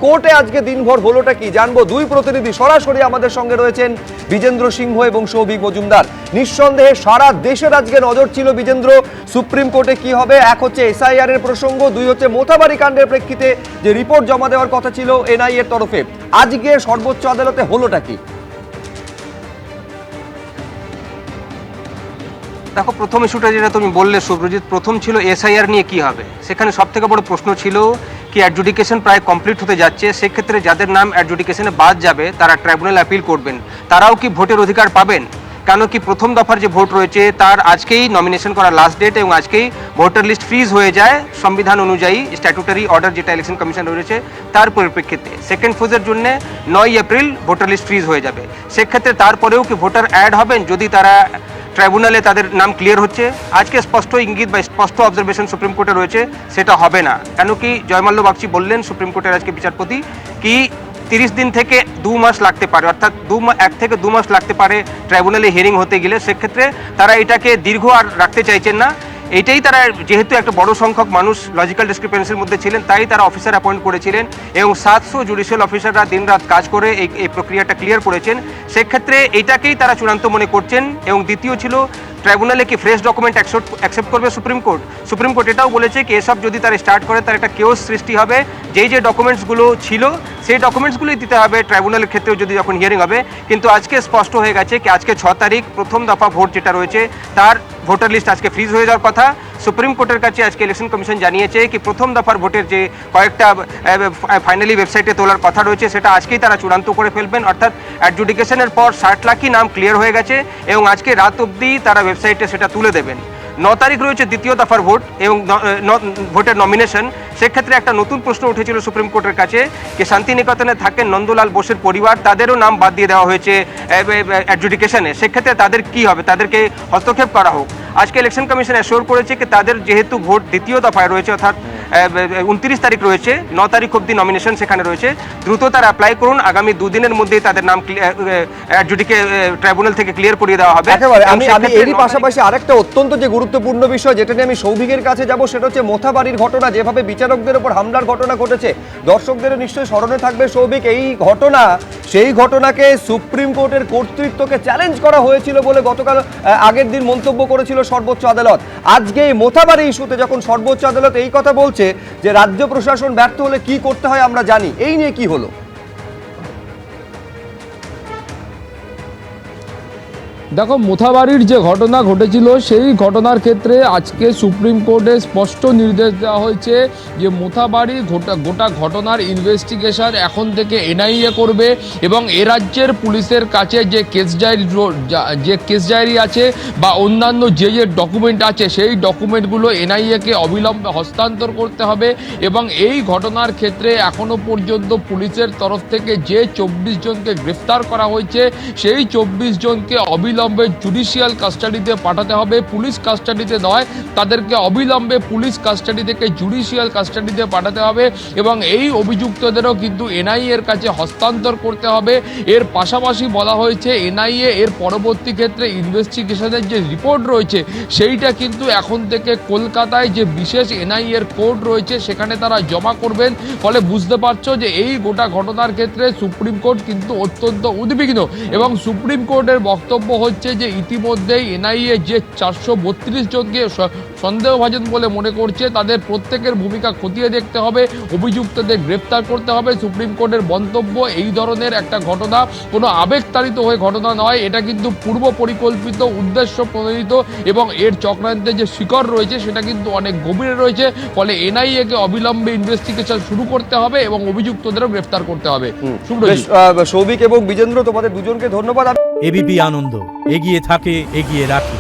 কোর্টে আজকে দিনভর হলোটা কি জানবো। দুই প্রতিনিধি সরাসরি আমাদের সঙ্গে রয়েছেন, বিজেন্দ্র সিংহ এবং সৌভিক মজুমদার। নিঃসন্দেহে সারা দেশের আজকে নজর ছিল বিজেন্দ্র, সুপ্রিম কোর্টে কি হবে। এক হচ্ছে এসআইআর এর প্রসঙ্গ, দুই হচ্ছে মোথাবাড়ি কাণ্ডের প্রেক্ষিতে যে রিপোর্ট জমা দেওয়ার কথা ছিল এনআইএ এর তরফে। আজকে সর্বোচ্চ আদালতে হলোটা কি? দেখো, প্রথম ইস্যুটা যেটা তুমি বললে শুভ্রজিৎ, প্রথম ছিল এসআইআর নিয়ে কি হবে। সেখানে সব থেকে বড় প্রশ্ন ছিল কি অ্যাডজুডিকেশন প্রায় কমপ্লিট হতে যাচ্ছে, সেক্ষেত্রে যাদের নাম অ্যাডজুডিকেশনে বাদ যাবে তারা ট্রাইব্যুনাল অ্যাপিল করবেন, তারাও কি ভোটের অধিকার পাবেন? কেন কি প্রথম দফার যে ভোট রয়েছে তার আজকেই নমিনেশন করার লাস্ট ডেট এবং আজকেই ভোটার লিস্ট ফ্রিজ হয়ে যায় সংবিধান অনুযায়ী, স্ট্যাটুটারি অর্ডার যেটা ইলেকশন কমিশন রয়েছে তার পরিপ্রেক্ষিতে। সেকেন্ড ফেজের জন্য 9 এপ্রিল ভোটার লিস্ট ফ্রিজ হয়ে যাবে। সেক্ষেত্রে তারপরেও কি ভোটার অ্যাড হবেন যদি তারা ট্রাইব্যুনালে তাদের নাম ক্লিয়ার হচ্ছে? আজকে স্পষ্ট ইঙ্গিত বা স্পষ্ট অবজারভেশন সুপ্রিম কোর্টে রয়েছে সেটা হবে না। কেন কি জয়মাল্য বাগচি বললেন, সুপ্রিম কোর্টের আজকে বিচারপতি, কি 30 দিন থেকে 2 মাস লাগতে পারে, অর্থাৎ 1 থেকে 2 মাস লাগতে পারে ট্রাইব্যুনালে হিয়ারিং হতে গেলে। সেক্ষেত্রে তারা এটাকে দীর্ঘ আর রাখতে চাইছেন না। এইটাই তারা, যেহেতু একটা বড় সংখ্যক মানুষ লজিক্যাল ডিসক্রিপেন্সির মধ্যে ছিলেন, তাই তারা অফিসার অ্যাপয়েন্ট করেছিলেন এবং 700 জুডিশিয়াল অফিসাররা দিনরাত কাজ করে এই প্রক্রিয়াটা ক্লিয়ার করেছেন। সেক্ষেত্রে এইটাকেই তারা চূড়ান্ত মনে করছেন। এবং দ্বিতীয় ছিল ট্রাইব্যুনালে কি ফ্রেশ ডকুমেন্ট অ্যাকসেপ্ট করবে সুপ্রিম কোর্ট। সুপ্রিম কোর্ট এটাও বলেছে কি এসব যদি তারা স্টার্ট করে তার একটা কেওস সৃষ্টি হবে। যে ডকুমেন্টসগুলো ছিল সেই ডকুমেন্টসগুলোই দিতে হবে ট্রাইব্যুনালের ক্ষেত্রেও যদি যখন হিয়ারিং হবে। কিন্তু আজকে স্পষ্ট হয়ে গেছে কি আজকে 6 তারিখ প্রথম দফা ভোট যেটা রয়েছে তার ভোটার লিস্ট আজকে ফ্রিজ হয়ে যাওয়ার কথা। সুপ্রিম কোর্টের কাছে আজকে ইলেকশন কমিশন জানিয়েছে কি প্রথম দফার ভোটের যে কয়েকটা ফাইনালি ওয়েবসাইটে তোলার কথা রয়েছে সেটা আজকেই তারা চূড়ান্ত করে ফেলবেন। অর্থাৎ অ্যাডজুডিকেশনের পর 60 লাখই নাম ক্লিয়ার হয়ে গেছে এবং আজকে রাত অবধি তারা ওয়েবসাইটে সেটা তুলে দেবেন। 9 তারিখ রয়েছে দ্বিতীয় দফার ভোট এবং ভোটের নমিনেশন। সেক্ষেত্রে একটা নতুন প্রশ্ন উঠেছিল সুপ্রিম কোর্টের কাছে যে শান্তিনিকেতনে থাকেন নন্দলাল বোসের পরিবার, তাদেরও নাম বাদ দিয়ে দেওয়া হয়েছে অ্যাডজুডিকেশনে। সেক্ষেত্রে তাদের কি হবে, তাদেরকে হস্তক্ষেপ করা হোক। আজকে ইলেকশন কমিশন অ্যাসিওর করেছে কি তাদের যেহেতু ভোট দ্বিতীয় দফায় রয়েছে, অর্থাৎ 29 তারিখ রয়েছে, 9 তারিখ অবধি নমিনেশন সেখানে রয়েছে, দ্রুত তারা অ্যাপ্লাই করুন। আগামী 2 দিনের মধ্যেই তাদের নাম ট্রাইব্যুনাল থেকে ক্লিয়ার করিয়ে দেওয়া হবে। আমি এরই পাশাপাশি আরেকটা অত্যন্ত যে গুরুত্বপূর্ণ বিষয় যেটা নিয়ে আমি সৌভিকের কাছে যাব সেটা হচ্ছে মোথাবাড়ির ঘটনা, যেভাবে বিচারকদের উপর হামলার ঘটনা ঘটেছে। দর্শকদের নিশ্চয়ই স্মরণে থাকবে সৌভিক, এই ঘটনা, সেই ঘটনাকে সুপ্রিম কোর্টের কর্তৃত্বকে চ্যালেঞ্জ করা হয়েছিল বলে গতকাল আগের দিন মন্তব্য করেছিল সর্বোচ্চ আদালত। আজকে এই মোথাবাড়ি ইস্যুতে যখন সর্বোচ্চ আদালত এই কথা বলছে যে রাজ্য প্রশাসন ব্যর্থ হলে কি করতে হয় আমরা জানি, এই নিয়ে কি হলো? দেখো, মোথাবাড়ির যে ঘটনা ঘটেছিল সেই ঘটনার ক্ষেত্রে আজকে সুপ্রিম কোর্টে স্পষ্ট নির্দেশ দেওয়া হয়েছে যে মোথাবাড়ি গোটা ঘটনার ইনভেস্টিগেশন এখন থেকে এনআইএ করবে এবং এ রাজ্যের পুলিশের কাছে যে কেস ডায়েরি আছে বা অন্যান্য যে ডকুমেন্ট আছে সেই ডকুমেন্টগুলো এনআইএকে অবিলম্বে হস্তান্তর করতে হবে। এবং এই ঘটনার ক্ষেত্রে এখনো পর্যন্ত পুলিশের তরফ থেকে যে 24 জনকে গ্রেফতার করা হয়েছে সেই 24 জনকে অবিলম্বে জুডিশিয়াল কাস্টাডিতে পাঠাতে হবে, পুলিশ কাস্টাডিতে নয়, তাদেরকে অবিলম্বে পুলিশ কাস্টাডি থেকে জুডিশিয়াল কাস্টাডিতে পাঠাতে হবে এবং এই অভিযুক্তদেরও কিন্তু এনআইএ এর কাছে হস্তান্তর করতে হবে। এর পাশাপাশি বলা হয়েছে এনআইএ এর পরবর্তী ক্ষেত্রে ইনভেস্টিগেশনের যে রিপোর্ট রয়েছে সেইটা কিন্তু এখন থেকে কলকাতায় যে বিশেষ এনআইএ এর কোর্ট রয়েছে সেখানে তারা জমা করবেন। ফলে বুঝতে পারছো যে এই গোটা ঘটনার ক্ষেত্রে সুপ্রিম কোর্ট কিন্তু অত্যন্ত উদ্বিগ্ন এবং সুপ্রিম কোর্টের বক্তব্য হচ্ছে যে ইতিমধ্যেই এনআইএ যে 432 জনকে সন্দেহভাজন বলে মনে করছে তাদের প্রত্যেকের ভূমিকা খতিয়ে দেখতে হবে, অভিযুক্তদের গ্রেফতার করতে হবে। সুপ্রিম কোর্টের মন্তব্য এই ধরনের একটা ঘটনা কোনো আবেগতাড়িত হয়ে ঘটনা নয়, এটা কিন্তু পূর্ব পরিকল্পিত, উদ্দেশ্য প্রণোদিত এবং এর চক্রান্তের যে শিকড় রয়েছে সেটা কিন্তু অনেক গভীরে রয়েছে। ফলে এনআইএ-কে অবিলম্বে ইনভেস্টিগেশন শুরু করতে হবে এবং অভিযুক্তদেরও গ্রেফতার করতে হবে। সৌভিক এবং বিজেন্দ্র, তোমাদের দুজনকে ধন্যবাদ। এবিপি আনন্দ, এগিয়ে থাকে, এগিয়ে রাখে।